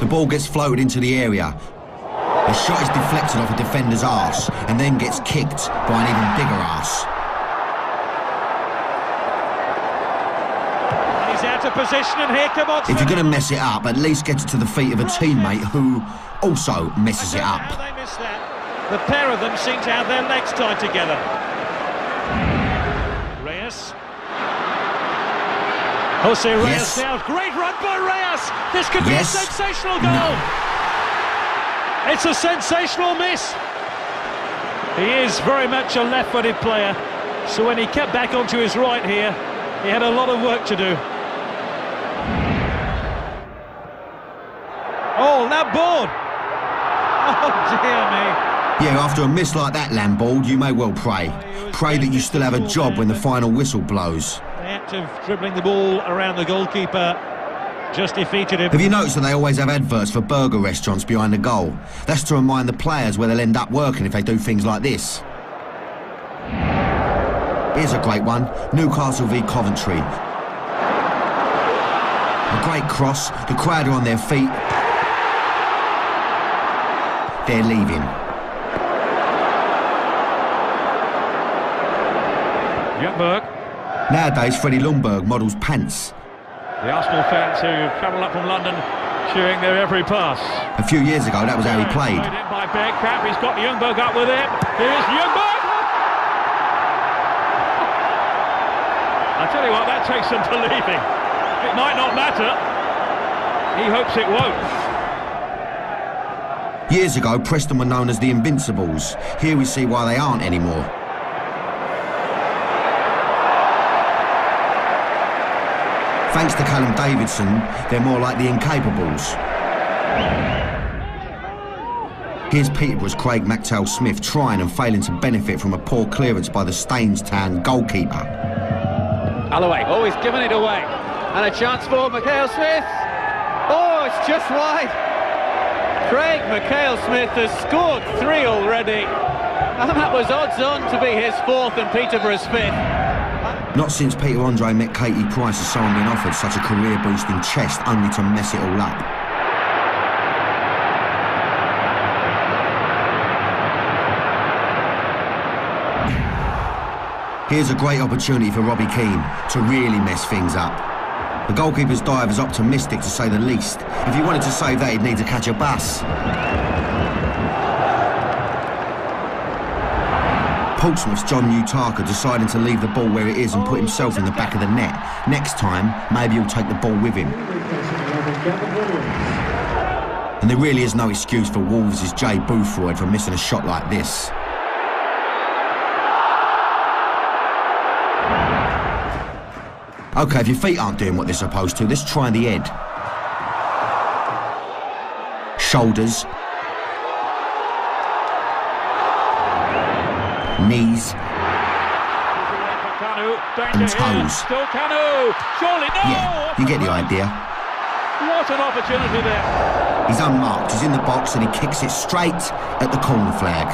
The ball gets floated into the area. The shot is deflected off a defender's arse and then gets kicked by an even bigger arse. He's out of position and here come on. If you're going to mess it up, at least get it to the feet of a teammate who also messes it up. How they missed that. The pair of them seem to have their legs tied together. Reyes. Jose Reyes Yes. now. Great run by Reyes. This could be Yes. a sensational goal. No. It's a sensational miss. He is very much a left-footed player, so when he kept back onto his right here, he had a lot of work to do. Oh, Lambourne! Oh, dear me. Yeah, after a miss like that, Lambourne, you may well pray. Pray that you still have a job when the final whistle blows. The act of dribbling the ball around the goalkeeper just defeated him. Have you noticed that they always have adverts for burger restaurants behind the goal? That's to remind the players where they'll end up working if they do things like this. Here's a great one. Newcastle v Coventry. A great cross. The crowd are on their feet. They're leaving. Ljungberg. Nowadays, Freddie Ljungberg models pants. The Arsenal fans who travel up from London cheering their every pass. A few years ago, that was how he played. Played in by Bergkamp. He's got Ljungberg up with him. Here's Ljungberg. I tell you what, that takes some believing. It might not matter. He hopes it won't. Years ago, Preston were known as the Invincibles. Here we see why they aren't anymore. Thanks to Callum Davidson, they're more like the Incapables. Here's Peterborough's Craig McTell-Smith trying and failing to benefit from a poor clearance by the Stainstown goalkeeper. Alloway, oh, he's given it away. And a chance for McHale-Smith. Oh, it's just wide. Craig McHale-Smith has scored 3 already. And that was odds on to be his 4th and Peterborough's 5th. Not since Peter Andre met Katie Price has someone been offered such a career-boosting chest only to mess it all up. Here's a great opportunity for Robbie Keane to really mess things up. The goalkeeper's dive is optimistic to say the least. If he wanted to save that, he'd need to catch a bus. Portsmouth's John Utaka deciding to leave the ball where it is and put himself in the back of the net. Next time, maybe he'll take the ball with him. And there really is no excuse for Wolves' Jay Boothroyd for missing a shot like this. OK, if your feet aren't doing what they're supposed to, let's try the head. Shoulders. Knees. And toes. Yeah, you get the idea. What an opportunity there. He's unmarked, he's in the box and he kicks it straight at the corner flag.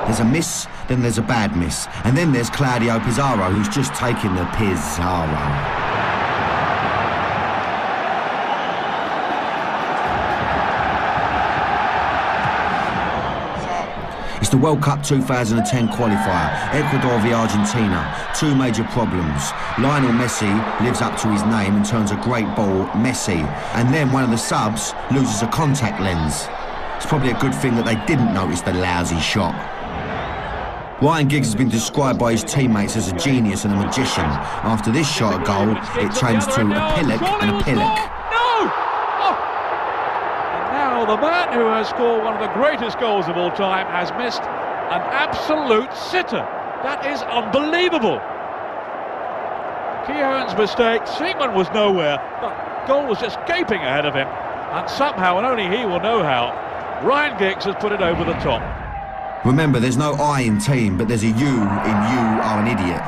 There's a miss, then there's a bad miss. And then there's Claudio Pizarro, who's just taken the Pizarro. It's the World Cup 2010 qualifier, Ecuador v Argentina. 2 major problems. Lionel Messi lives up to his name and turns a great ball Messi. And then one of the subs loses a contact lens. It's probably a good thing that they didn't notice the lousy shot. Ryan Giggs has been described by his teammates as a genius and a magician. After this shot at goal, it changed to a pillock and a pillock. The man who has scored one of the greatest goals of all time has missed an absolute sitter. That is unbelievable. Keown's mistake, Seaman was nowhere. The goal was just gaping ahead of him. And somehow, and only he will know how, Ryan Giggs has put it over the top. Remember, there's no I in team, but there's a you in you are an idiot.